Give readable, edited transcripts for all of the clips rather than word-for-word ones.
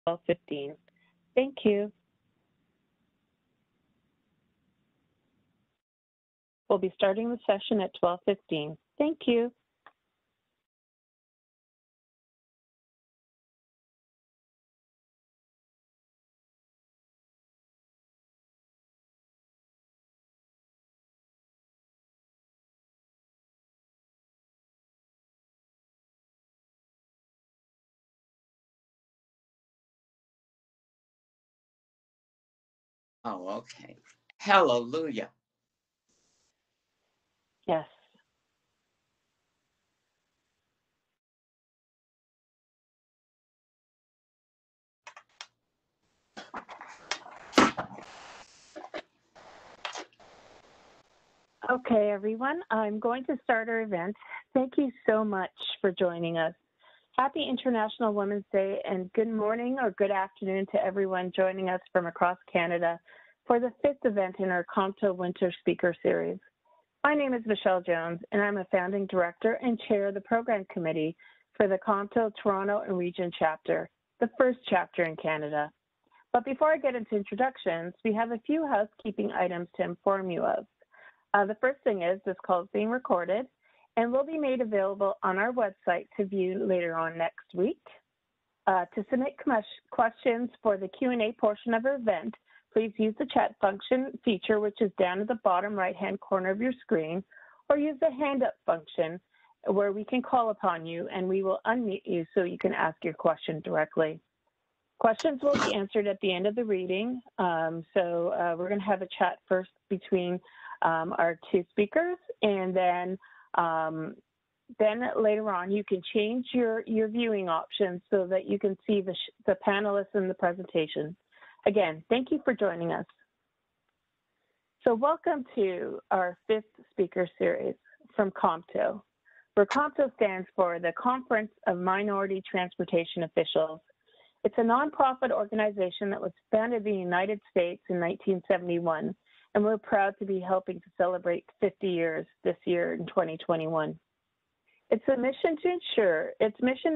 12:15. Thank you. We'll be starting the session at 12:15. Thank you. Oh, okay. Hallelujah. Yes. Okay, everyone, I'm going to start our event. Thank you so much for joining us. Happy International Women's Day and good morning or good afternoon to everyone joining us from across Canada for the 5th event in our COMTO Winter Speaker Series. My name is Michelle Jones and I'm a founding director and chair of the program committee for the COMTO Toronto and Region chapter, the first chapter in Canada. But before I get into introductions, we have a few housekeeping items to inform you of. The first thing is this call is being recorded and will be made available on our website to view later on next week. To submit questions for the Q&A portion of our event, please use the chat function feature, which is down at the bottom right-hand corner of your screen, or use the hand-up function where we can call upon you and we will unmute you so you can ask your question directly. Questions will be answered at the end of the reading. We're going to have a chat first between our two speakers, and then later on you can change your viewing options so that you can see the panelists in the presentation. Again, thank you for joining us. So welcome to our 5th speaker series from COMTO, where COMTO stands for the Conference of Minority Transportation Officials. It's a nonprofit organization that was founded in the United States in 1971. And we're proud to be helping to celebrate 50 years this year in 2021. Its mission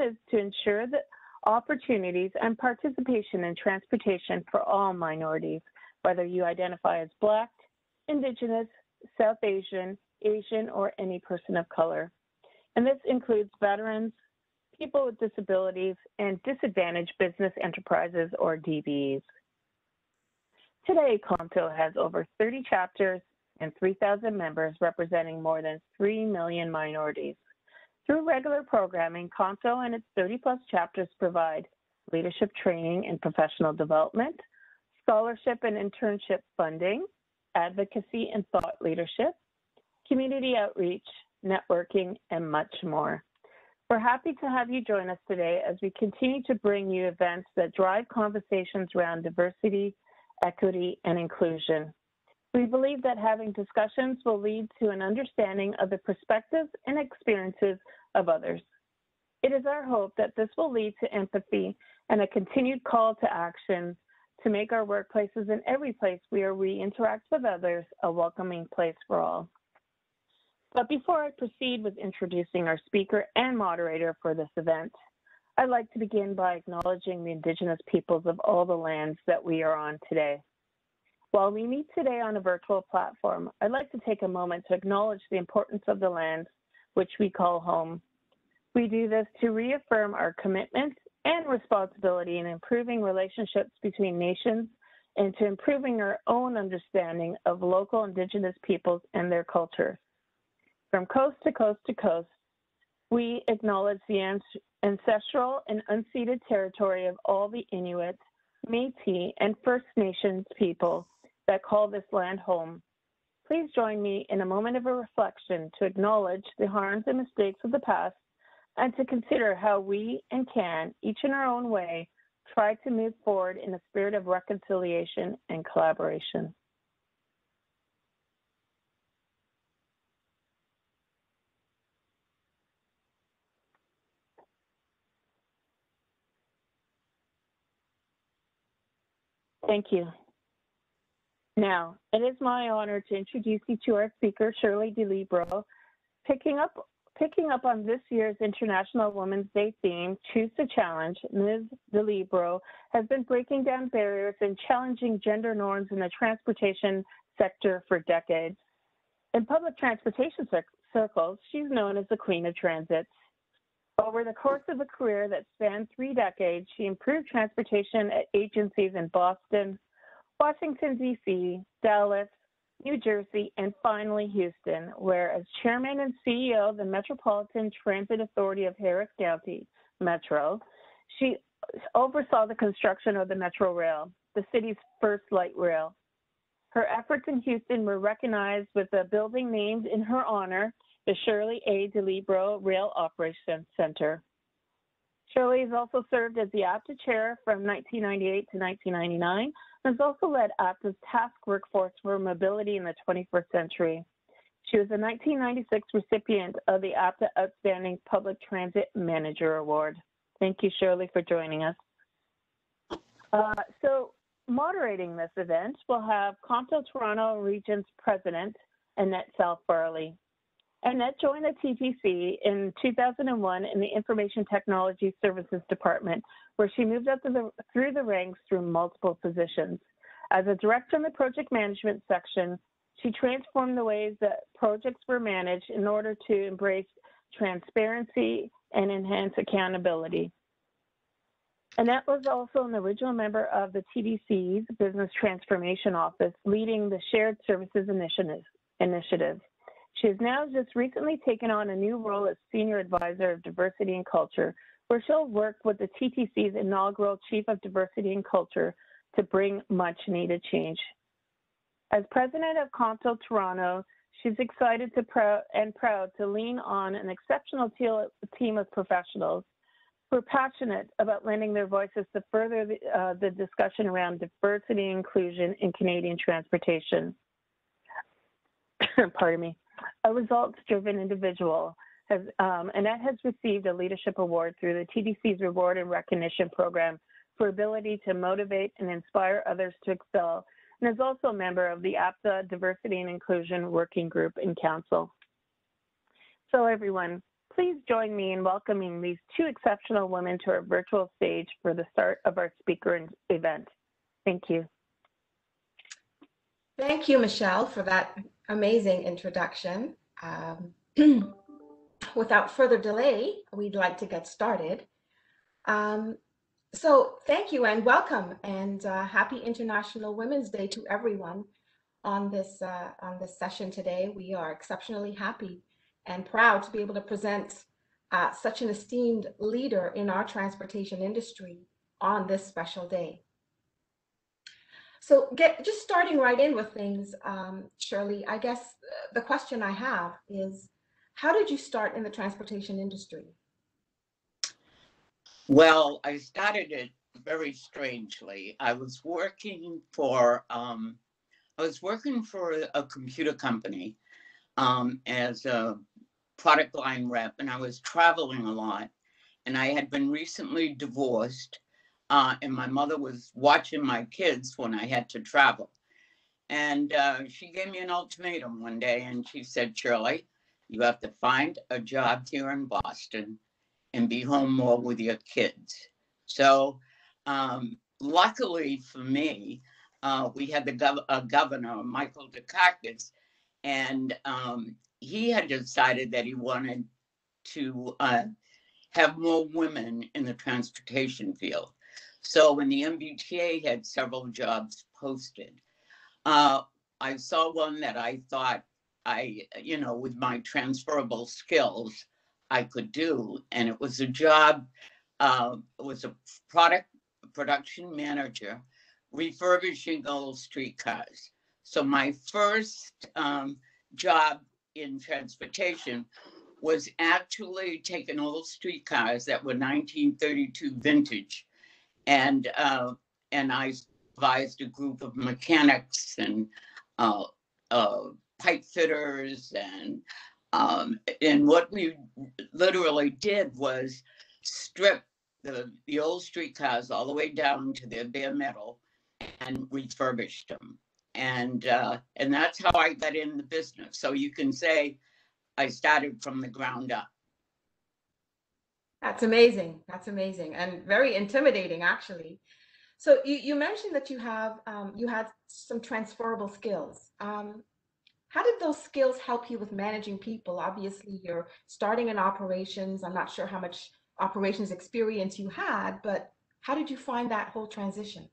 is to ensure that opportunities and participation in transportation for all minorities, whether you identify as Black, Indigenous, South Asian, Asian, or any person of color. And this includes veterans, people with disabilities, and disadvantaged business enterprises, or DBEs. Today, COMTO has over 30 chapters and 3,000 members representing more than 3 million minorities. Through regular programming, COMTO and its 30-plus chapters provide leadership training and professional development, scholarship and internship funding, advocacy and thought leadership, community outreach, networking, and much more. We're happy to have you join us today as we continue to bring you events that drive conversations around diversity, equity, and inclusion. We believe that having discussions will lead to an understanding of the perspectives and experiences of others. It is our hope that this will lead to empathy and a continued call to action to make our workplaces and every place where we interact with others a welcoming place for all. But before I proceed with introducing our speaker and moderator for this event, I'd like to begin by acknowledging the Indigenous peoples of all the lands that we are on today. While we meet today on a virtual platform, I'd like to take a moment to acknowledge the importance of the lands which we call home. We do this to reaffirm our commitment and responsibility in improving relationships between nations and to improving our own understanding of local Indigenous peoples and their cultures. From coast to coast to coast, we acknowledge the ancestral and unceded territory of all the Inuit, Métis, and First Nations people that call this land home. Please join me in a moment of a reflection to acknowledge the harms and mistakes of the past and to consider how we can, each in our own way, try to move forward in a spirit of reconciliation and collaboration. Thank you. Now, it is my honor to introduce you to our speaker, Shirley DeLibero, picking up picking up on this year's International Women's Day theme, Choose to Challenge, Ms. DeLibero has been breaking down barriers and challenging gender norms in the transportation sector for decades. In public transportation circles, she's known as the Queen of Transits. Over the course of a career that spanned 3 decades, she improved transportation at agencies in Boston, Washington, D.C., Dallas, New Jersey, and finally Houston, where as chairman and CEO of the Metropolitan Transit Authority of Harris County, Metro, she oversaw the construction of the Metro Rail, the city's first light rail. Her efforts in Houston were recognized with a building named in her honor, the Shirley A. DeLibero Rail Operations Center. Shirley has also served as the APTA chair from 1998 to 1999, and has also led APTA's task workforce for mobility in the 21st century. She was a 1996 recipient of the APTA Outstanding Public Transit Manager Award. Thank you, Shirley, for joining us. So moderating this event, we'll have COMTO Toronto Region's President, Annette South-Farley. Annette joined the TTC in 2001 in the Information Technology Services Department, where she moved up through the ranks through multiple positions. As a director in the project management section, she transformed the ways that projects were managed in order to embrace transparency and enhance accountability. Annette was also an original member of the TDC's Business Transformation Office, leading the Shared Services Initiative. She has now just recently taken on a new role as Senior Advisor of Diversity and Culture, where she'll work with the TTC's inaugural Chief of Diversity and Culture to bring much needed change. As President of COMTO Toronto, she's excited and proud to lean on an exceptional team of professionals who are passionate about lending their voices to further the discussion around diversity and inclusion in Canadian transportation. Pardon me. A results-driven individual, Annette has received a leadership award through the TDC's Reward and Recognition Program for ability to motivate and inspire others to excel, and is also a member of the APTA Diversity and Inclusion Working Group in Council. So everyone, please join me in welcoming these 2 exceptional women to our virtual stage for the start of our speaker event. Thank you. Thank you, Michelle, for that amazing introduction. Without further delay, we'd like to get started. So thank you and welcome, and happy International Women's Day to everyone on this session today. We are exceptionally happy and proud to be able to present such an esteemed leader in our transportation industry on this special day. So just starting right in with things, Shirley, I guess the question I have is, how did you start in the transportation industry? Well, I started it very strangely. I was working for a computer company as a product line rep, and I was traveling a lot, and I had been recently divorced. And my mother was watching my kids when I had to travel. And she gave me an ultimatum one day, and she said, Shirley, you have to find a job here in Boston and be home more with your kids. So luckily for me, we had the governor, Michael Dukakis, and he had decided that he wanted to have more women in the transportation field. So when the MBTA had several jobs posted, I saw one that I thought with my transferable skills, I could do. And it was a job, it was a production manager refurbishing old streetcars. So my first job in transportation was actually taking old streetcars that were 1932 vintage. And I advised a group of mechanics and pipe fitters, and what we literally did was strip the old streetcars all the way down to their bare metal and refurbished them. And that's how I got in the business. So you can say I started from the ground up. That's amazing. That's amazing and very intimidating, actually. So you mentioned that you had some transferable skills. How did those skills help you with managing people? Obviously, you're starting in operations. I'm not sure how much operations experience you had, but how did you find that whole transition?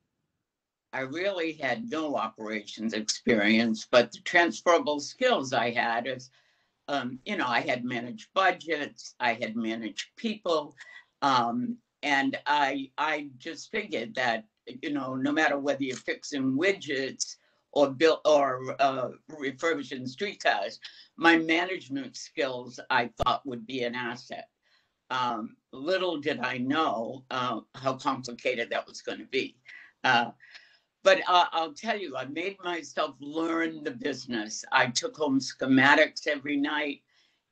I really had no operations experience, but the transferable skills I had is, I had managed budgets, I had managed people, and I just figured that, no matter whether you're fixing widgets or build or refurbishing streetcars, my management skills I thought would be an asset. Little did I know how complicated that was going to be. But I'll tell you, I made myself learn the business. I took home schematics every night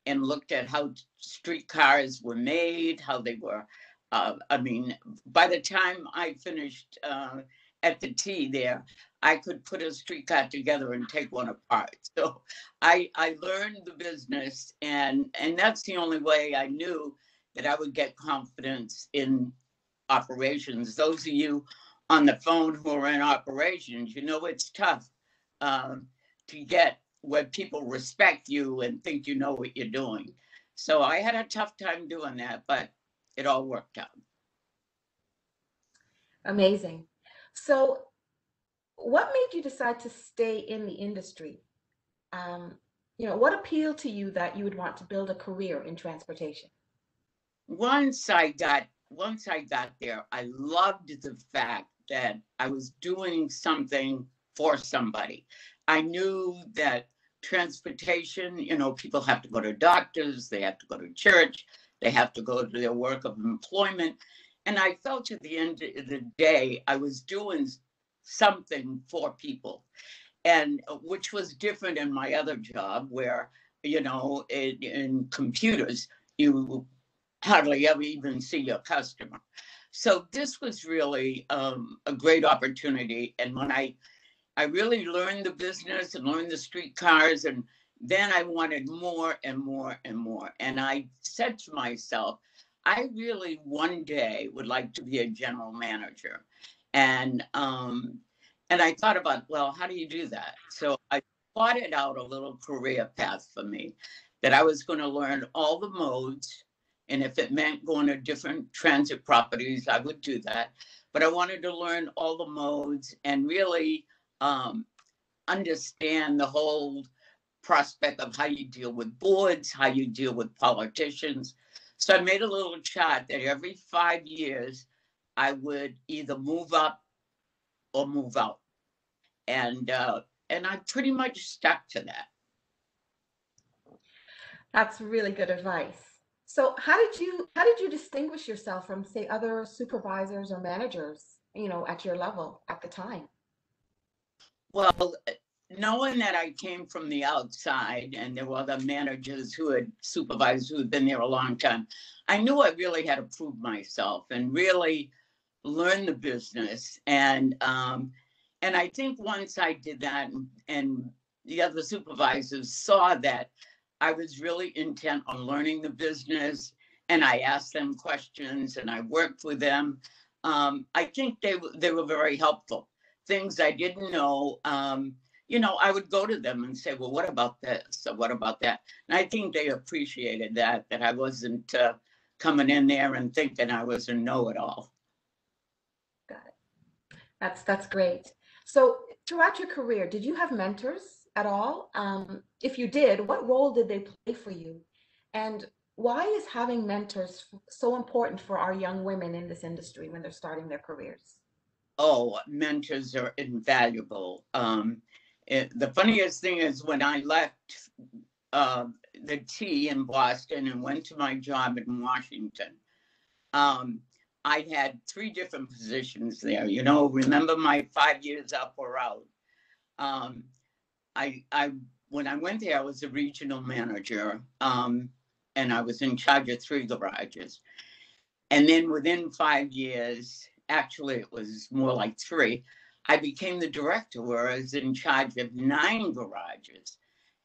and looked at how streetcars were made, how they were. By the time I finished at the T there, I could put a streetcar together and take one apart. So I learned the business, and that's the only way I knew that I would get confidence in operations. Those of you on the phone who are in operations, it's tough to get where people respect you and think you know what you're doing. So I had a tough time doing that, but it all worked out. Amazing. So what made you decide to stay in the industry? What appealed to you that you would want to build a career in transportation? Once I got there, I loved the fact that I was doing something for somebody. I knew that transportation, people have to go to doctors, they have to go to church, they have to go to their work of employment. And I felt at the end of the day, I was doing something for people, and which was different in my other job where, in computers, you hardly ever even see your customer. So this was really a great opportunity. And when I really learned the business and learned the streetcars, and then I wanted more and more and more. And I said to myself, I really one day would like to be a general manager. And I thought about, well, how do you do that? So I plotted out a little career path for me, that I was going to learn all the modes. And if it meant going to different transit properties, I would do that. But I wanted to learn all the modes and really understand the whole prospect of how you deal with boards, how you deal with politicians. So I made a little chart that every 5 years, I would either move up or move out. And I pretty much stuck to that. That's really good advice. So how did you distinguish yourself from, say, other supervisors or managers, at your level at the time? Well, knowing that I came from the outside and there were other managers who had supervised who had been there a long time, I knew I really had to prove myself and really learn the business. And I think once I did that, and the other supervisors saw that I was really intent on learning the business, and I asked them questions and I worked with them, I think they were very helpful. Things I didn't know, I would go to them and say, well, what about this? Or what about that? And I think they appreciated that I wasn't coming in there and thinking I was a know-it-all. Got it. That's great. So throughout your career, did you have mentors at all? If you did, what role did they play for you? And why is having mentors so important for our young women in this industry when they're starting their careers? Oh, mentors are invaluable. The funniest thing is when I left the T in Boston and went to my job in Washington, I had 3 different positions there. Remember my 5 years up or out. When I went there, I was a regional manager, and I was in charge of 3 garages. And then within 5 years, actually it was more like 3, I became the director, where I was in charge of 9 garages.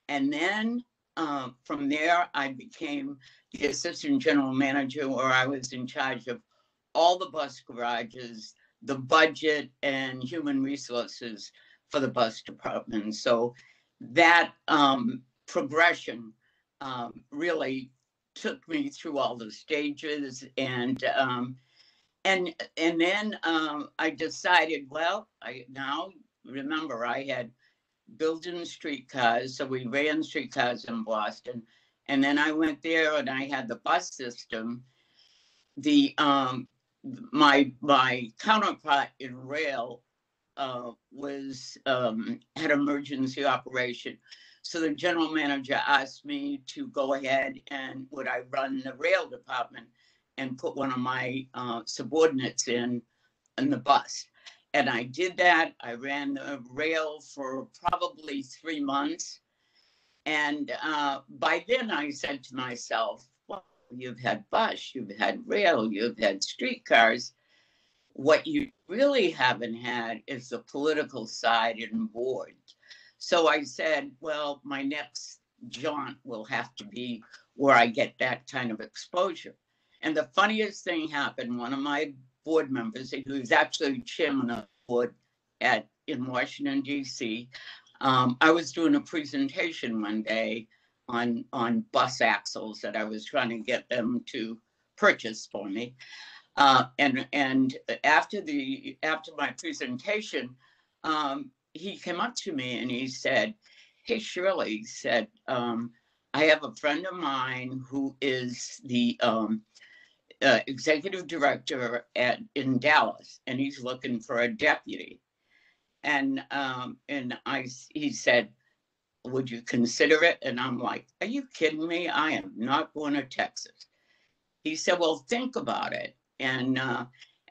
And then from there, I became the assistant general manager, where I was in charge of all the bus garages, the budget, and human resources for the bus department. So that progression really took me through all the stages, and then I decided, well, remember, I had building streetcars, so we ran streetcars in Boston, and then I went there and I had the bus system. The my counterpart in rail was had emergency operation, so the general manager asked me to go ahead and would I run the rail department and put one of my subordinates in the bus. And I did that. I ran the rail for probably 3 months. And by then I said to myself, well, you've had bus, you've had rail, you've had streetcars. What you really haven't had is the political side and board. So I said, well, my next jaunt will have to be where I get that kind of exposure. And the funniest thing happened. One of my board members, who was actually chairman of the board in Washington, D.C., I was doing a presentation one day on bus axles that I was trying to get them to purchase for me. And after my presentation, he came up to me and he said, hey, Shirley, he said, I have a friend of mine who is the executive director in Dallas, and he's looking for a deputy. And he said, would you consider it? And I'm like, are you kidding me? I am not going to Texas. He said, well, think about it. And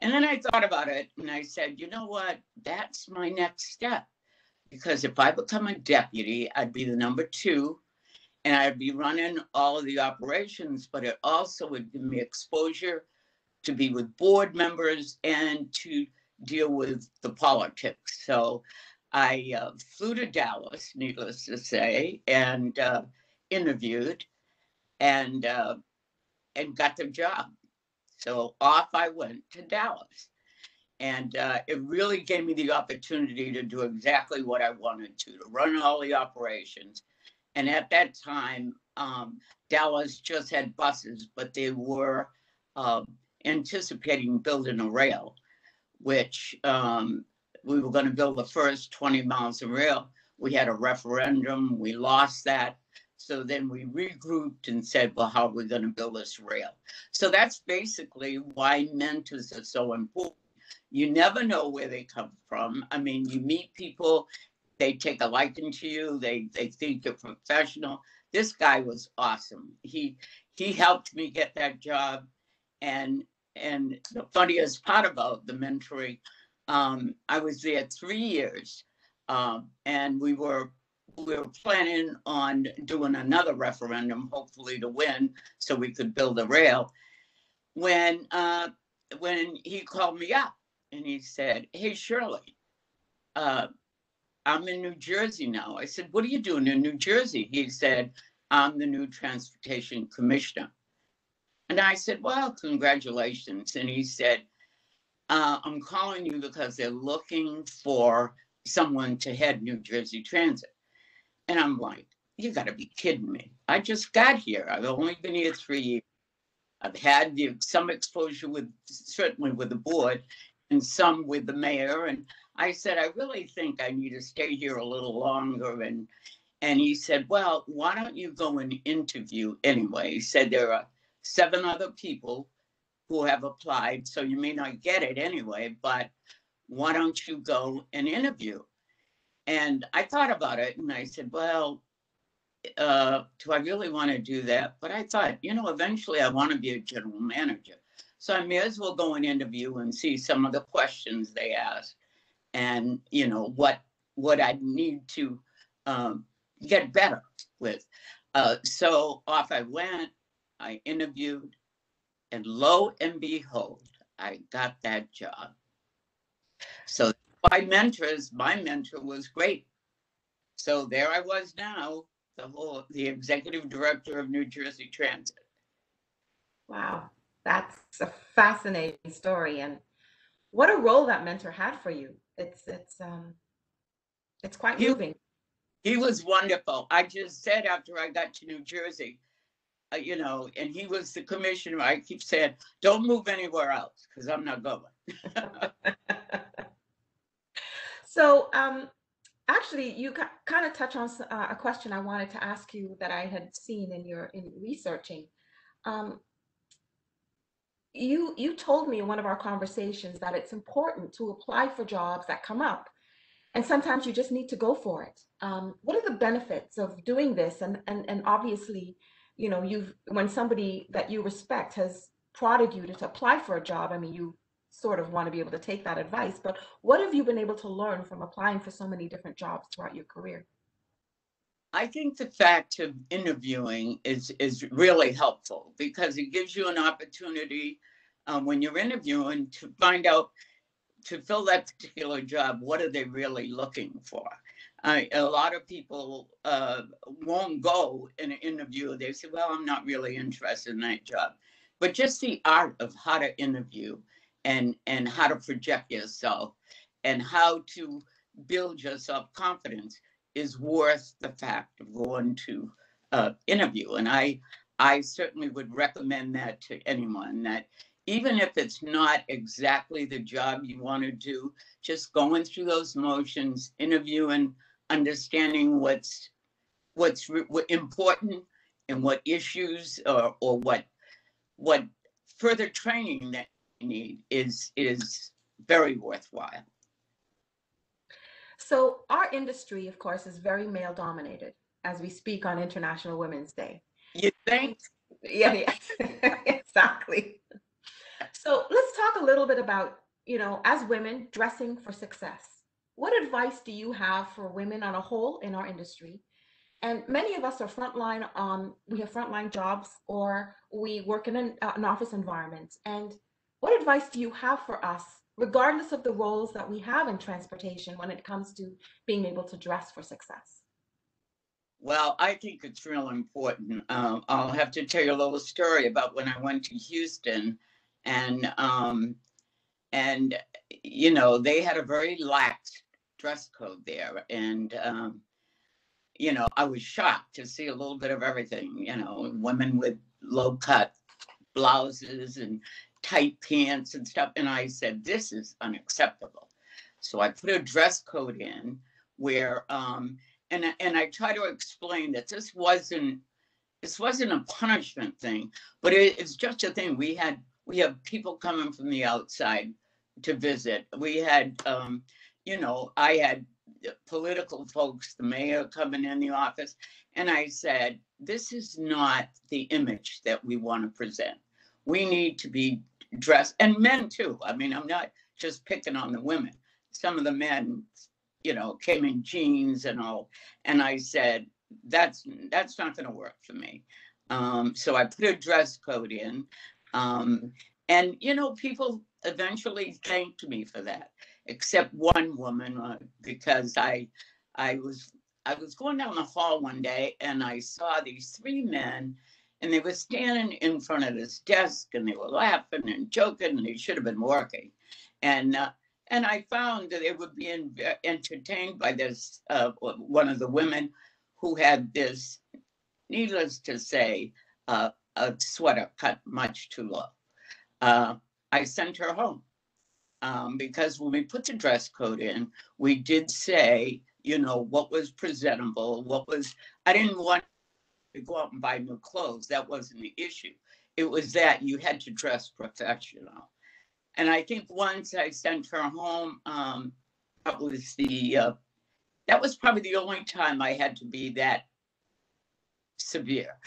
then I thought about it, and I said, you know what? That's my next step. Because if I become a deputy, I'd be the number 2, and I'd be running all of the operations, but it also would give me exposure to be with board members and to deal with the politics. So I flew to Dallas, needless to say, and interviewed and got the job. So off I went to Dallas. And it really gave me the opportunity to do exactly what I wanted to run all the operations. And at that time, Dallas just had buses, but they were anticipating building a rail, which we were going to build the first 20 miles of rail. We had a referendum. We lost that. So then we regrouped and said, well, how are we going to build this rail? So that's basically why mentors are so important. You never know where they come from. I mean, you meet people, they take a liking to you, they think you're professional. This guy was awesome. He helped me get that job. And the funniest part about the mentoring, I was there 3 years, and we were planning on doing another referendum, hopefully to win, so we could build a rail. When he called me up and he said, hey, Shirley, I'm in New Jersey now. I said, what are you doing in New Jersey? He said, I'm the new transportation commissioner. And I said, well, congratulations. And he said, I'm calling you because they're looking for someone to head New Jersey Transit. And I'm like, you got to be kidding me. I just got here. I've only been here 3 years. I've had some exposure certainly with the board and some with the mayor. And I said, I really think I need to stay here a little longer. And he said, well, why don't you go and interview anyway? He said, there are 7 other people who have applied, so you may not get it anyway, but why don't you go and interview? And I thought about it and I said, well, do I really want to do that? But I thought, eventually I want to be a general manager. So I may as well go and interview and see some of the questions they ask and, what I need to get better with. So off I went, I interviewed, and lo and behold, I got that job. So my mentor was great. So there I was now, the executive director of New Jersey Transit. Wow, that's a fascinating story, and what a role that mentor had for you. It's quite He, moving. he was wonderful. I just said after I got to New Jersey, and he was the commissioner. I keep saying, don't move anywhere else because I'm not going. So, actually, you kind of touch on a question I wanted to ask you that I had seen in researching. Um, you told me in one of our conversations that it's important to apply for jobs that come up, and sometimes you just need to go for it. What are the benefits of doing this? And obviously, when somebody that you respect has prodded you to apply for a job, I mean, you sort of want to be able to take that advice. But what have you been able to learn from applying for so many different jobs throughout your career? I think the fact of interviewing is really helpful because it gives you an opportunity when you're interviewing to find out, to fill that particular job, what are they really looking for? A lot of people won't go in an interview. They say, well, I'm not really interested in that job. But just the art of how to interview and how to project yourself and how to build your self-confidence is worth the fact of going to interview. And I certainly would recommend that to anyone, that even if it's not exactly the job you want to do, just going through those motions, interviewing, understanding what's important and what issues or what further training that you need is very worthwhile. So our industry, of course, is very male dominated as we speak on International Women's Day. You think? Yeah, exactly. So let's talk a little bit about, as women dressing for success. What advice do you have for women on a whole in our industry? And many of us are frontline, we have frontline jobs or we work in an office environment. And what advice do you have for us, regardless of the roles that we have in transportation, when it comes to being able to dress for success? Well, I think it's real important. I'll have to tell you a little story about when I went to Houston, and they had a very lax dress code there, and I was shocked to see a little bit of everything. Women with low cut blouses and tight pants and stuff, and I said, this is unacceptable. So I put a dress code in where and I try to explain that this wasn't a punishment thing, but it's just a thing. We have people coming from the outside to visit. We had I had political folks, the mayor coming in the office, and I said, this is not the image that we want to present. We need to be dressed, and men too. I mean, I'm not just picking on the women. Some of the men came in jeans and all. And I said, that's not going to work for me. So I put a dress code in. And, people eventually thanked me for that, except one woman, because I was going down the hall one day and I saw these three men and they were standing in front of this desk and they were laughing and joking and they should have been working. And I found that they were being entertained by this, one of the women who had this, needless to say, a sweater cut much too low. I sent her home because when we put the dress code in, we did say, what was presentable, I didn't want to go out and buy new clothes. That wasn't the issue. It was that you had to dress professional. And I think once I sent her home, that was probably the only time I had to be that severe,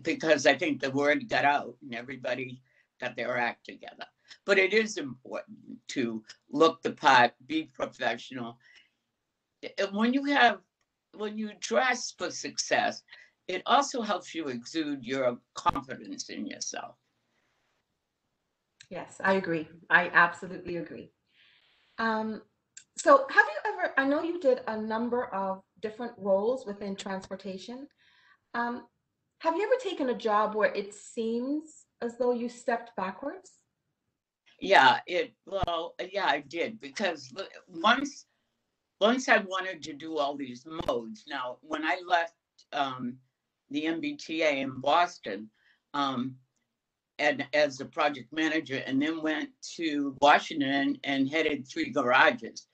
because I think the word got out and everybody got their act together. But it is important to look the part, be professional. When you dress for success, it also helps you exude your confidence in yourself. Yes, I agree. I absolutely agree. So have you ever, I know you did a number of different roles within transportation. Have you ever taken a job where it seems as though you stepped backwards? Yeah, I did, because once I wanted to do all these modes. Now, when I left the MBTA in Boston, and as a project manager, and then went to Washington and headed 3 garages,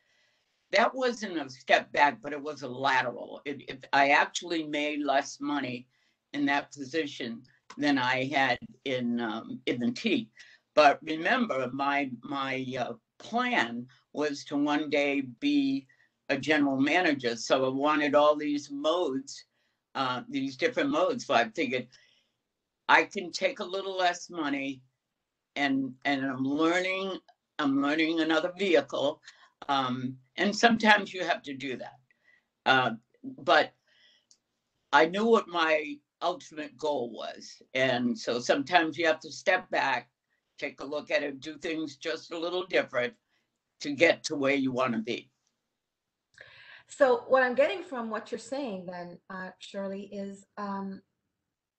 that wasn't a step back, but it was a lateral. I actually made less money in that position than I had in the T. But remember, my plan was to one day be a general manager. So I wanted all these modes, these different modes. So I figured I can take a little less money, and I'm learning another vehicle. And sometimes you have to do that. But I knew what my ultimate goal was. And so sometimes you have to step back, take a look at it, do things just a little different to get to where you want to be. So what I'm getting from what you're saying then, Shirley, is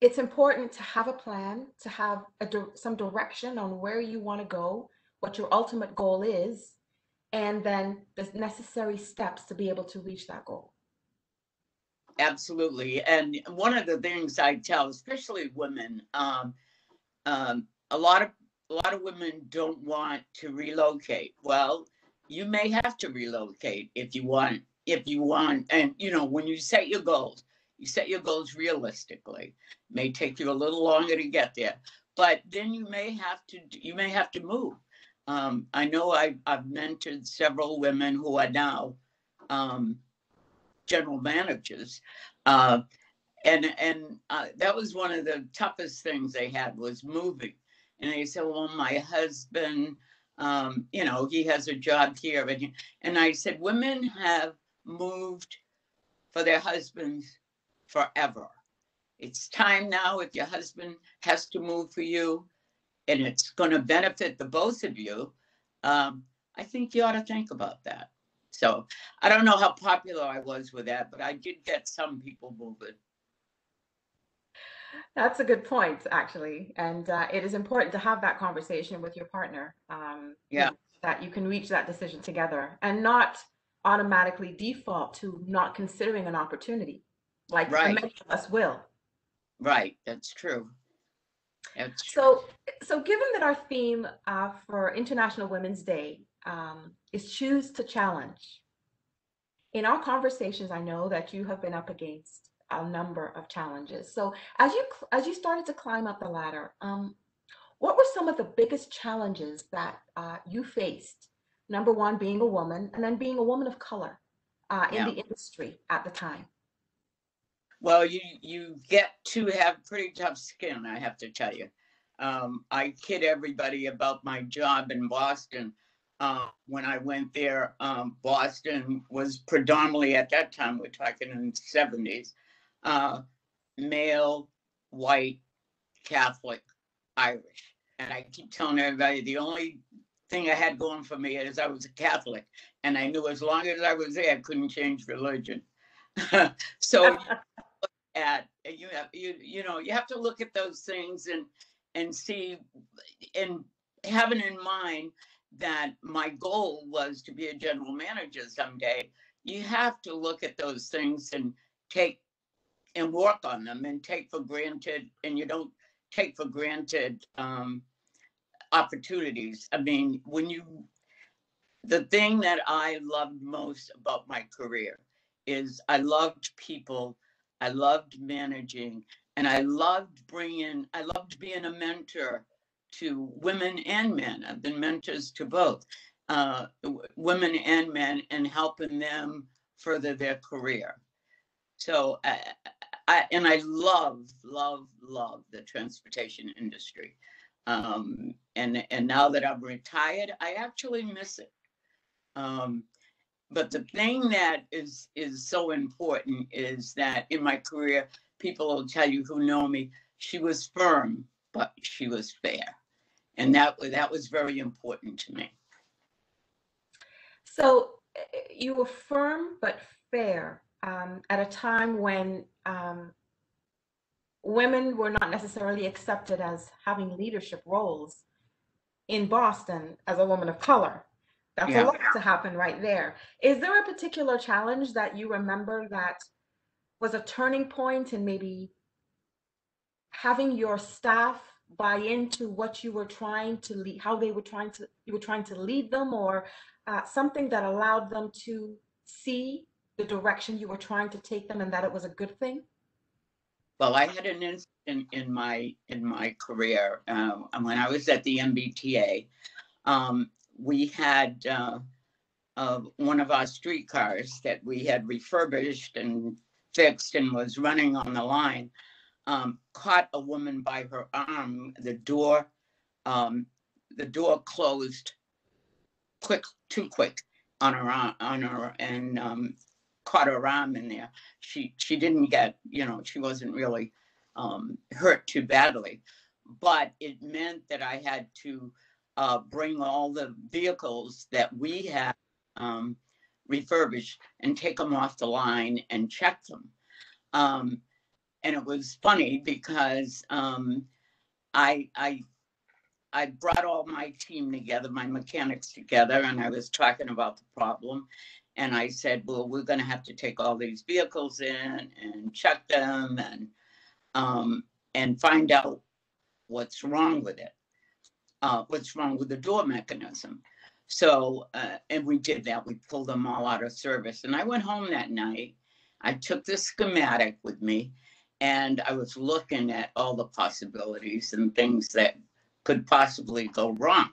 it's important to have a plan, to have some direction on where you want to go, what your ultimate goal is, and then the necessary steps to be able to reach that goal. Absolutely. And one of the things I tell, especially women, a lot of women don't want to relocate. Well, you may have to relocate if you want. And when you set your goals, you set your goals realistically. It may take you a little longer to get there, but then you may have to move. I know I've mentored several women who are now general managers, and that was one of the toughest things they had, was moving. And they said, "Well, my husband, he has a job here," and I said, "Women have moved for their husbands forever. It's time now, if your husband has to move for you, and it's going to benefit the both of you, I think you ought to think about that." So I don't know how popular I was with that, but I did get some people moving. That's a good point, actually. And it is important to have that conversation with your partner, Yeah. that you can reach that decision together and not automatically default to not considering an opportunity, like Right. many of us will. Right. That's true. That's true. So given that our theme for International Women's Day is choose to challenge, in our conversations, I know that you have been up against a number of challenges. So as you started to climb up the ladder, what were some of the biggest challenges that you faced? Number one, being a woman, and then being a woman of color in the industry at the time. Well, you get to have pretty tough skin, I have to tell you. I kid everybody about my job in Boston. When I went there, Boston was predominantly, at that time, we're talking in the 70s, male, white, Catholic, Irish. And I keep telling everybody, the only thing I had going for me is I was a Catholic. And I knew as long as I was there, I couldn't change religion. So you have to look at those things and see, and having in mind that my goal was to be a general manager someday. You have to look at those things and work on them, and take for granted, and you don't take for granted opportunities. I mean, the thing that I loved most about my career is I loved people, I loved managing, and I loved being a mentor to women and men. I've been mentors to both women and men, and helping them further their career. So I love the transportation industry. And now that I'm retired, I actually miss it. But the thing that is so important is that in my career, people will tell you who know me, she was firm, but she was fair. And that was very important to me. So you were firm but fair. at a time when women were not necessarily accepted as having leadership roles in Boston as a woman of color. That's a Yeah. lot to happen right there. Is there a particular challenge that you remember that was a turning point in maybe having your staff buy into what you were trying to lead, how they were trying to, you were trying to lead them, or something that allowed them to see the direction you were trying to take them and that it was a good thing? Well, I had an incident in my career when I was at the MBTA. We had one of our streetcars that we had refurbished and fixed and was running on the line, caught a woman by her arm. The door closed too quick on her, and caught her arm in there. She didn't get, she wasn't really hurt too badly, but it meant that I had to bring all the vehicles that we had refurbished and take them off the line and check them. And it was funny because I brought all my team together, my mechanics together, and I was talking about the problem. And I said, well, we're going to have to take all these vehicles in and check them and find out what's wrong with it, what's wrong with the door mechanism. So, and we did that. We pulled them all out of service. And I went home that night. I took the schematic with me, and I was looking at all the possibilities and things that could possibly go wrong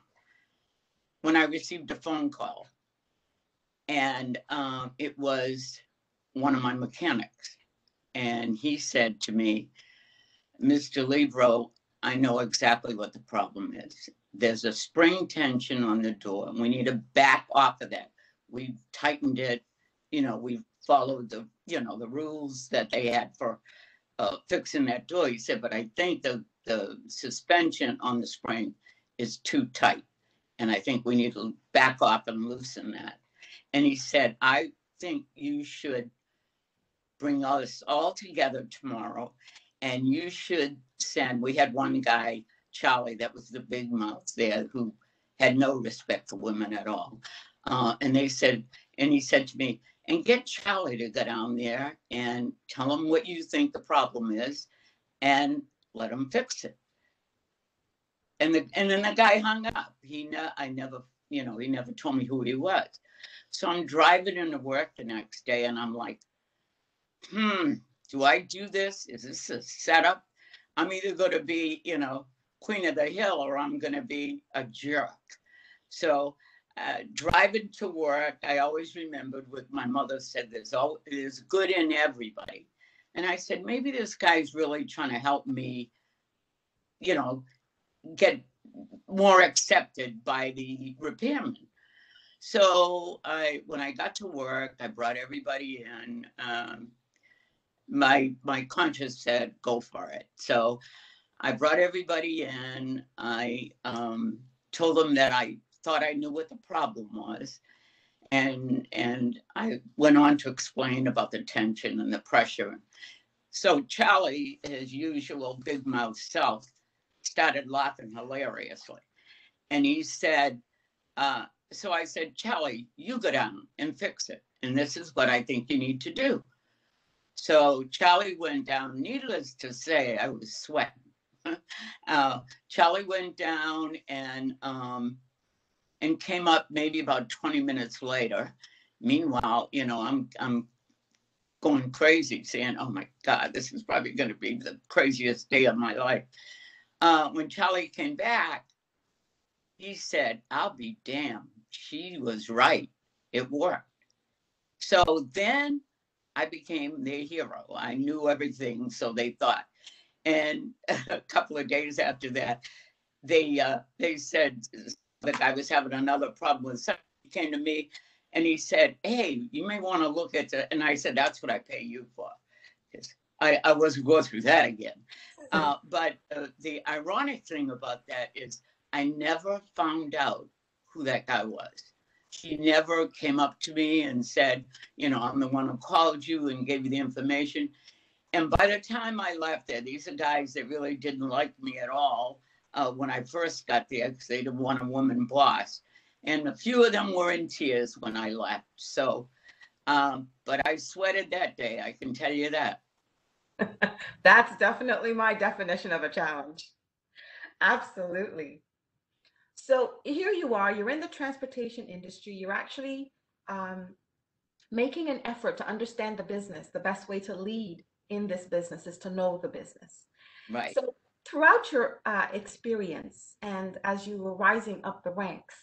when I received a phone call. And it was one of my mechanics. And he said to me, Ms. DeLibero, I know exactly what the problem is. There's a spring tension on the door, and we need to back off of that. We tightened it, we followed the rules that they had for fixing that door. He said, but I think the suspension on the spring is too tight, and I think we need to back off and loosen that. And he said, I think you should bring us all together tomorrow, and you should send, we had one guy, Charlie, that was the big mouth there, who had no respect for women at all. And he said to me, and get Charlie to go down there and tell him what you think the problem is and let him fix it. And then the guy hung up. He never told me who he was. So I'm driving into work the next day, and I'm like, do I do this? Is this a setup? I'm either going to be, queen of the hill, or I'm going to be a jerk. So driving to work, I always remembered what my mother said, there's good in everybody. And I said, maybe this guy's really trying to help me, get more accepted by the repairman. So when I got to work, I brought everybody in. My conscience said, go for it. So I brought everybody in. I told them that I thought I knew what the problem was. And I went on to explain about the tension and the pressure. So Charlie, his usual big mouth self, started laughing hilariously. And he said, so I said, Charlie, you go down and fix it. And this is what I think you need to do. So Charlie went down. Needless to say, I was sweating. Charlie went down and came up maybe about 20 minutes later. Meanwhile, I'm going crazy, saying, oh my God, this is probably going to be the craziest day of my life. When Charlie came back, he said, I'll be damned. She was right. It worked. So then I became their hero. I knew everything, so they thought. And a couple of days after that, they said that I was having another problem with something. He came to me and he said, hey, you may want to look at the, and I said, that's what I pay you for. I wasn't going through that again. But the ironic thing about that is I never found out who that guy was. She never came up to me and said, I'm the one who called you and gave you the information. And by the time I left there, these are guys that really didn't like me at all when I first got there, because they didn't want a woman boss. And a few of them were in tears when I left. So, but I sweated that day, I can tell you that. That's definitely my definition of a challenge. Absolutely. So here you are, you're in the transportation industry, you're actually making an effort to understand the business. The best way to lead in this business is to know the business. Right. So throughout your experience and as you were rising up the ranks,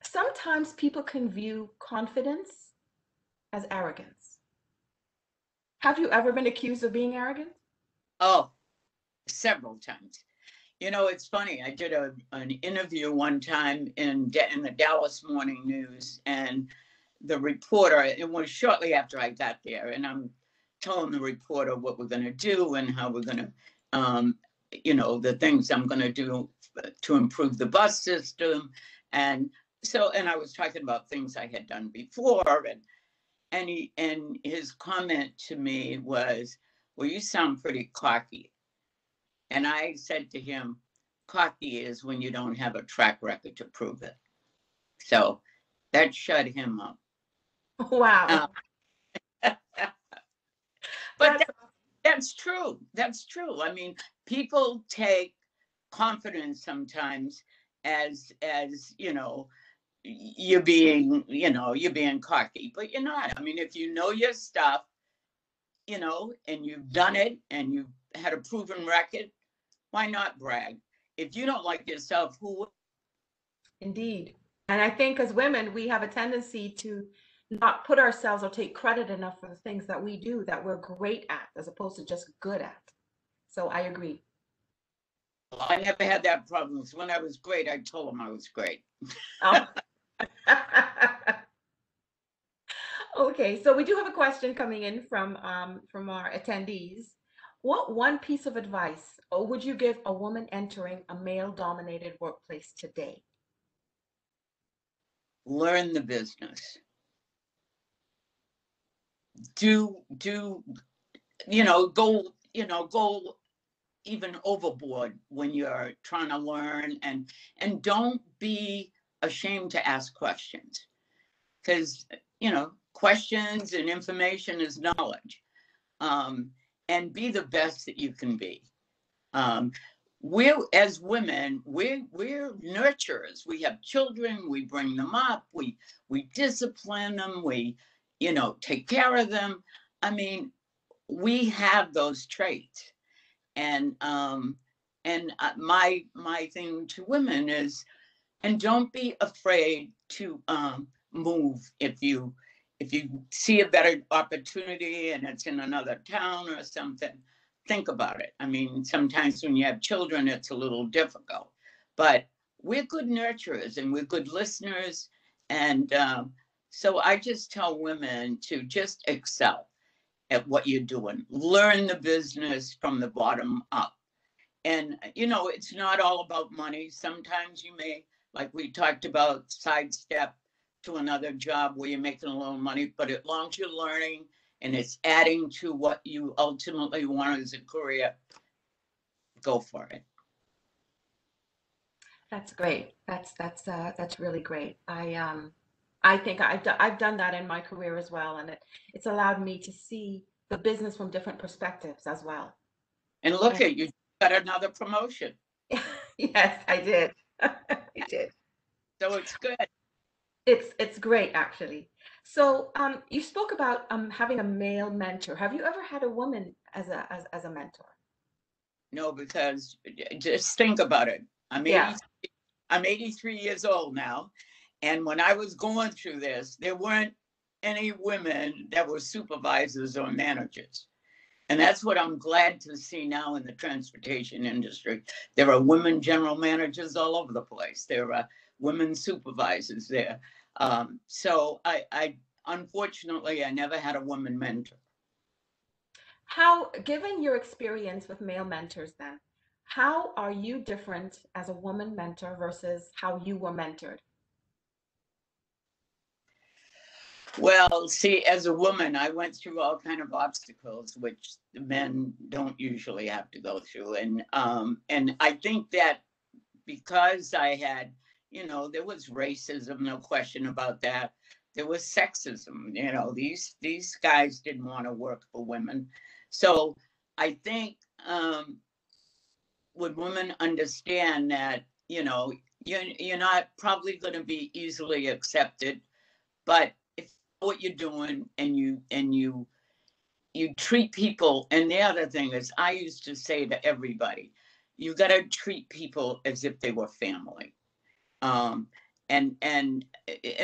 sometimes people can view confidence as arrogance. Have you ever been accused of being arrogant? Oh, several times. It's funny. I did an interview one time in the Dallas Morning News, and the reporter, it was shortly after I got there, and I'm telling the reporter what we're going to do and how we're going to, the things I'm going to do to improve the bus system. And I was talking about things I had done before, and his comment to me was, well, you sound pretty cocky. And I said to him, cocky is when you don't have a track record to prove it. So that shut him up. Wow. But that's true. That's true. I mean, people take confidence sometimes as you're being cocky, but you're not. I mean, if you know your stuff, and you've done it and you've had a proven record, why not brag? If you don't like yourself, who would? Indeed. And I think as women, we have a tendency to not put ourselves or take credit enough for the things that we do that we're great at, as opposed to just good at. So I agree. Well, I never had that problem. When I was great, I told them I was great. Oh. Okay, so we do have a question coming in from our attendees. What one piece of advice would you give a woman entering a male-dominated workplace today? Learn the business. Go even overboard when you're trying to learn, and don't be ashamed to ask questions, because questions and information is knowledge, and be the best that you can be. We're, as women, we're nurturers. We have children, we bring them up, we discipline them, we take care of them. I mean, we have those traits. And my thing to women is, and don't be afraid to move if you see a better opportunity and it's in another town or something. Think about it. I mean, sometimes when you have children, it's a little difficult, but we're good nurturers and we're good listeners. And so I just tell women to just excel at what you're doing. Learn the business from the bottom up. And, it's not all about money. Sometimes you may, like we talked about, sidestep to another job where you're making a little money, but as long as you're learning and it's adding to what you ultimately want as a career, go for it. That's great. That's really great. I think I've done that in my career as well, and it's allowed me to see the business from different perspectives as well. And look at you, got another promotion. Yes, I did. I did. So it's good. It's great, actually. So you spoke about having a male mentor. Have you ever had a woman as a mentor? No, because just think about it. I'm 83 years old now. And when I was going through this, there weren't any women that were supervisors or managers. And that's what I'm glad to see now in the transportation industry. There are women general managers all over the place. There are women supervisors there. So I unfortunately, I never had a woman mentor. How, given your experience with male mentors then, how are you different as a woman mentor versus how you were mentored? Well, see, as a woman, I went through all kind of obstacles, which the men don't usually have to go through. And I think that because I had, you know, there was racism, no question about that. There was sexism, you know, these guys didn't want to work for women. So I think when women understand that, you know, you're not probably going to be easily accepted, but if you know what you're doing and you treat people, and the other thing is, I used to say to everybody, you got to treat people as if they were family. Um, and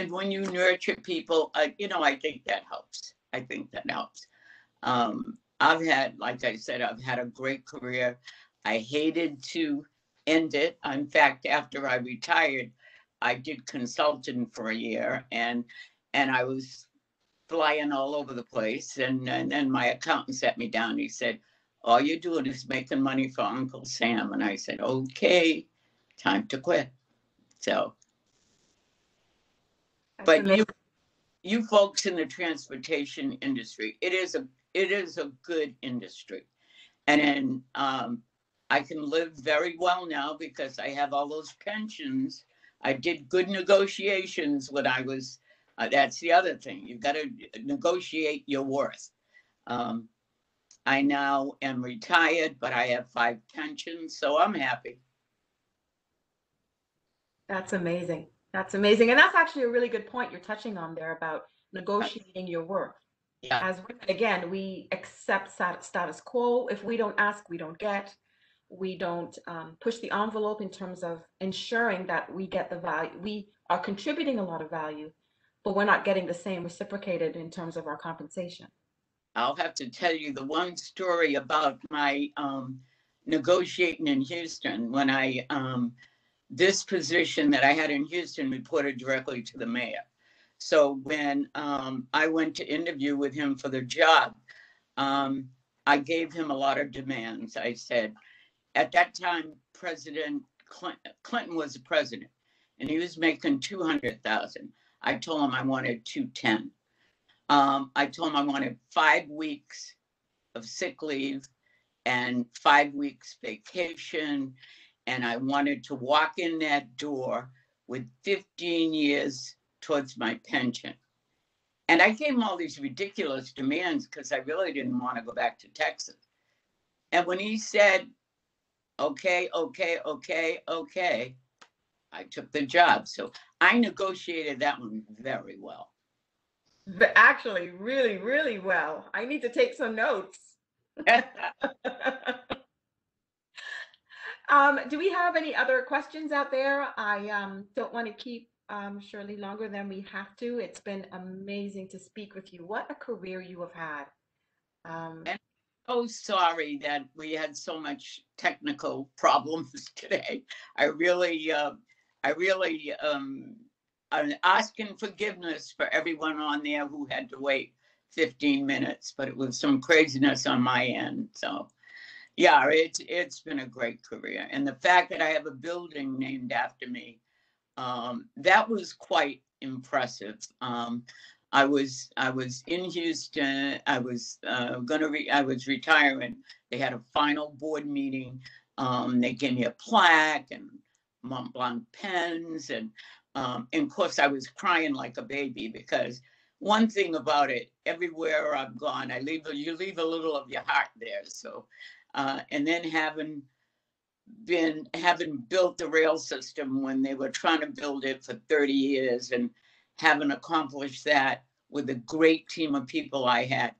when you nurture people, you know, I think that helps. I think that helps. I've had, like I said, I've had a great career. I hated to end it. In fact, after I retired, I did consulting for a year, and I was flying all over the place. And then my accountant sat me down. He said, "All you're doing is making money for Uncle Sam." And I said, "Okay, time to quit." So, That's but amazing. you folks in the transportation industry, it is a good industry. And then I can live very well now because I have all those pensions. I did good negotiations when I was, that's the other thing. You've got to negotiate your worth. I now am retired, but I have 5 pensions, so I'm happy. That's amazing. That's amazing. And that's actually a really good point you're touching on there about negotiating your worth. Yeah. As women, again, we accept status quo. If we don't ask, we don't get. We don't push the envelope in terms of ensuring that we get the value. We are contributing a lot of value, but we're not getting the same reciprocated in terms of our compensation. I'll have to tell you the one story about my negotiating in Houston when I this position that I had in Houston reported directly to the mayor. So when I went to interview with him for the job, I gave him a lot of demands. I said, at that time, President Clinton was the president, and he was making 200,000. I told him I wanted 210. I told him I wanted 5 weeks of sick leave and 5 weeks vacation. And I wanted to walk in that door with 15 years towards my pension. And I gave him all these ridiculous demands because I really didn't want to go back to Texas. And when he said, okay, I took the job. So I negotiated that one very well. But actually, really, really well. I need to take some notes. Do we have any other questions out there? I don't want to keep Shirley longer than we have to. It's been amazing to speak with you. What a career you have had. And so sorry that we had so much technical problems today. I'm asking forgiveness for everyone on there who had to wait 15 minutes, but it was some craziness on my end. So yeah, it's been a great career. And the fact that I have a building named after me, that was quite impressive. I was in Houston. I was retiring. They had a final board meeting. They gave me a plaque and Mont Blanc pens, and of course I was crying like a baby because one thing about it, everywhere I've gone, you leave a little of your heart there. So, and then having built the rail system when they were trying to build it for 30 years and having accomplished that with a great team of people I had,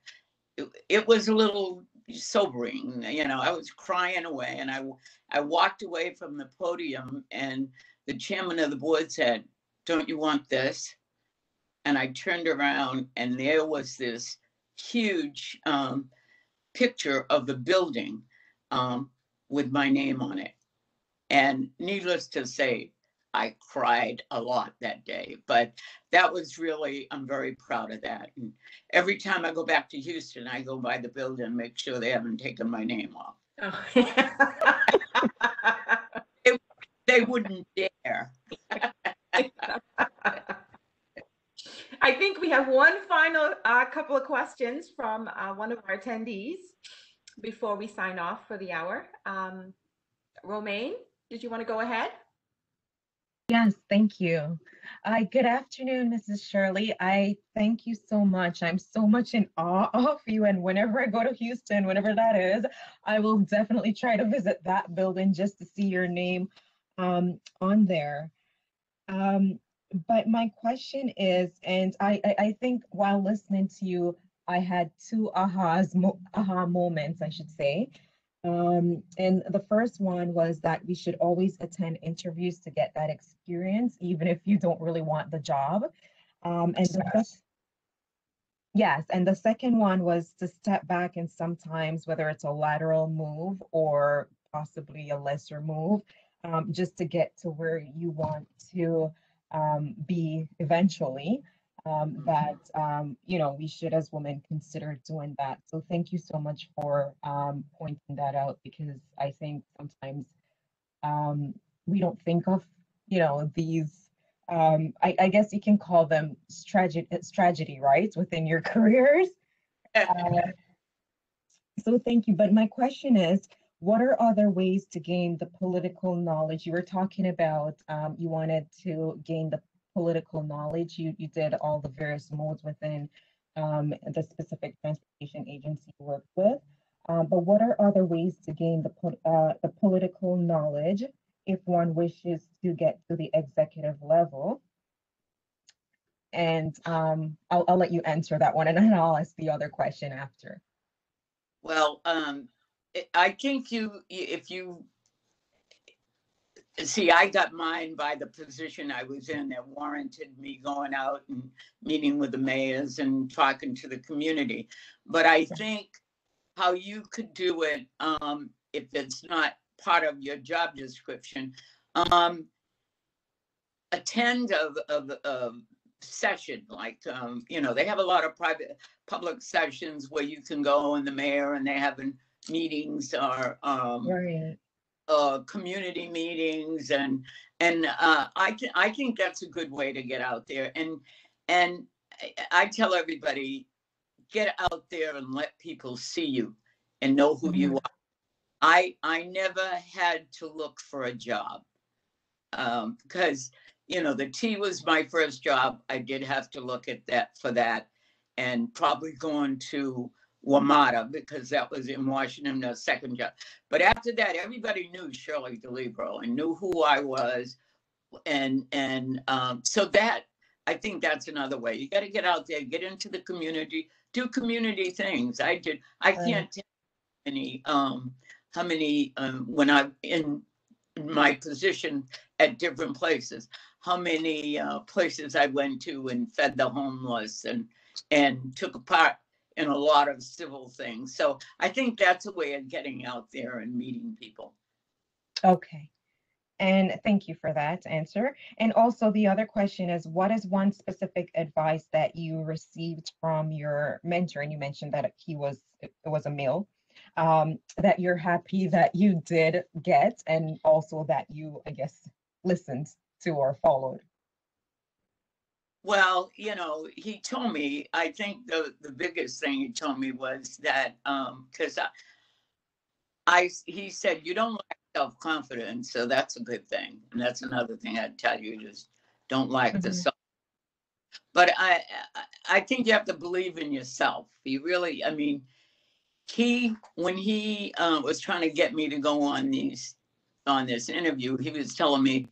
it was a little sobering. You know, I was crying away, and I walked away from the podium, and the chairman of the board said, "Don't you want this?" And I turned around, and there was this huge picture of the building with my name on it. And needless to say, I cried a lot that day, but that was really, I'm very proud of that. And every time I go back to Houston, I go by the building and make sure they haven't taken my name off. Oh. They wouldn't dare. I think we have one final couple of questions from one of our attendees before we sign off for the hour. Romaine, did you want to go ahead? Yes, thank you. Good afternoon, Mrs. Shirley. I thank you so much. I'm so much in awe of you. And whenever I go to Houston, whenever that is, I will definitely try to visit that building just to see your name on there. But my question is, and I think while listening to you, I had two aha moments, I should say. And the first one was that we should always attend interviews to get that experience, even if you don't really want the job. Yes, and the second one was to step back, and sometimes whether it's a lateral move or possibly a lesser move, just to get to where you want to be eventually. We should as women consider doing that. So thank you so much for pointing that out, because I think sometimes we don't think of, these, I guess you can call them strategy, right, within your careers. So thank you. But my question is, what are other ways to gain the political knowledge? You were talking about you wanted to gain the political knowledge. You did all the various modes within the specific transportation agency you worked with. But what are other ways to gain the political knowledge if one wishes to get to the executive level? And I'll let you answer that one, and then I'll ask the other question after. Well, I think if you see, I got mine by the position I was in that warranted me going out and meeting with the mayors and talking to the community. But I think how you could do it, if it's not part of your job description, attend a session, like, they have a lot of public sessions where you can go, and the mayor, and they having meetings or community meetings, and I think that's a good way to get out there. And I tell everybody, get out there and let people see you and know who you are. I never had to look for a job because the T was my first job. I did have to look at that for that, and probably going to WMATA because that was in Washington, the second job. But after that, everybody knew Shirley DeLibero and knew who I was. And so that, I think that's another way. You got to get out there, get into the community, do community things. I can't tell how many, when I'm in my position at different places, how many places I went to and fed the homeless and took part in a lot of civil things. So I think that's a way of getting out there and meeting people. Okay. And thank you for that answer. And also the other question is, what is one specific advice that you received from your mentor? And you mentioned that it was a male, that you're happy that you did get, and also that you, I guess, listened to or followed. Well, he told me, I think the biggest thing he told me was that, because he said, you don't lack self-confidence, so that's a good thing. And that's another thing I'd tell you, just don't lack the self. But I think you have to believe in yourself. You really, when he was trying to get me to go on this interview, he was telling me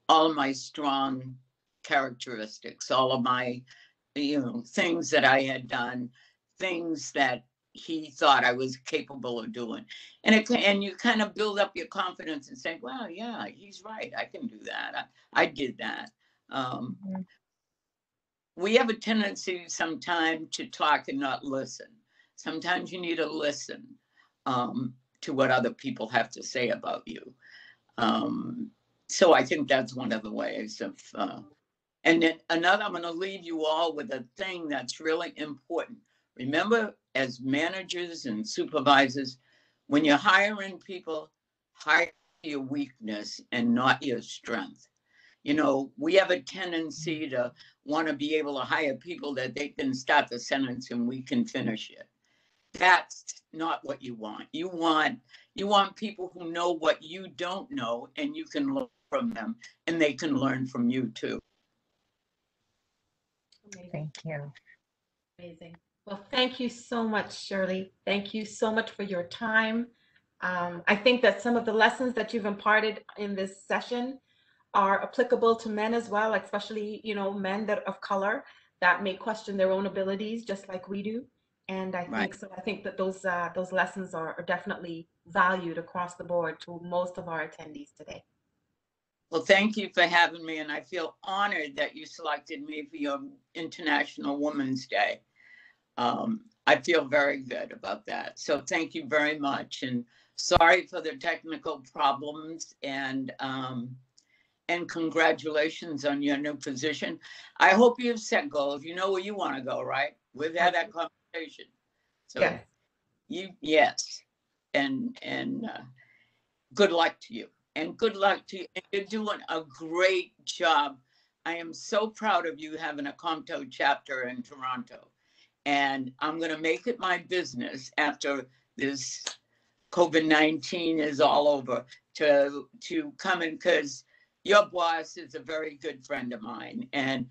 all of my strong characteristics, all of my, things that I had done, things that he thought I was capable of doing. And you kind of build up your confidence and say, well, yeah, he's right. I can do that. I did that. We have a tendency sometimes to talk and not listen. Sometimes you need to listen to what other people have to say about you. So I think that's one of the ways of, and then another, I'm going to leave you all with a thing that's really important. Remember, as managers and supervisors, when you're hiring people, hire your weakness and not your strength. You know, we have a tendency to want to be able to hire people that they can start the sentence and we can finish it. That's not what you want. You want people who know what you don't know, and you can learn from them, and they can learn from you too. Amazing. Thank you. Amazing. Well, thank you so much, Shirley. Thank you so much for your time. I think that some of the lessons that you've imparted in this session are applicable to men as well, especially, you know, men that of color that may question their own abilities just like we do. And I think so. I think that those lessons are definitely valued across the board to most of our attendees today. Well, thank you for having me, and I feel honored that you selected me for your International Women's Day. I feel very good about that. So thank you very much, and sorry for the technical problems, and congratulations on your new position. I hope you've set goals. You know where you want to go, right? We've had that conversation. So yes, and good luck to you. And good luck to you. And you're doing a great job. I am so proud of you having a COMTO chapter in Toronto. And I'm going to make it my business after this COVID-19 is all over to come in, because your boss is a very good friend of mine. And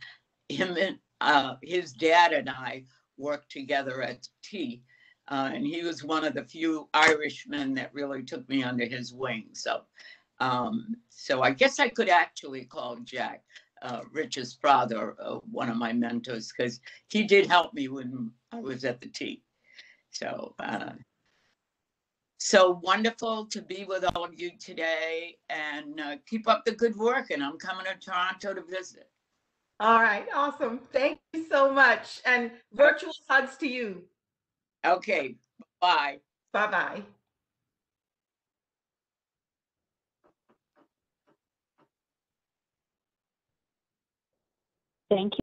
him and his dad and I worked together at T. And he was one of the few Irishmen that really took me under his wing. So I guess I could actually call Jack, Rich's father, one of my mentors, because he did help me when I was at the T. So, so wonderful to be with all of you today, and keep up the good work. And I'm coming to Toronto to visit. All right, awesome. Thank you so much. And virtual hugs to you. Okay, bye. Bye-bye. Thank you.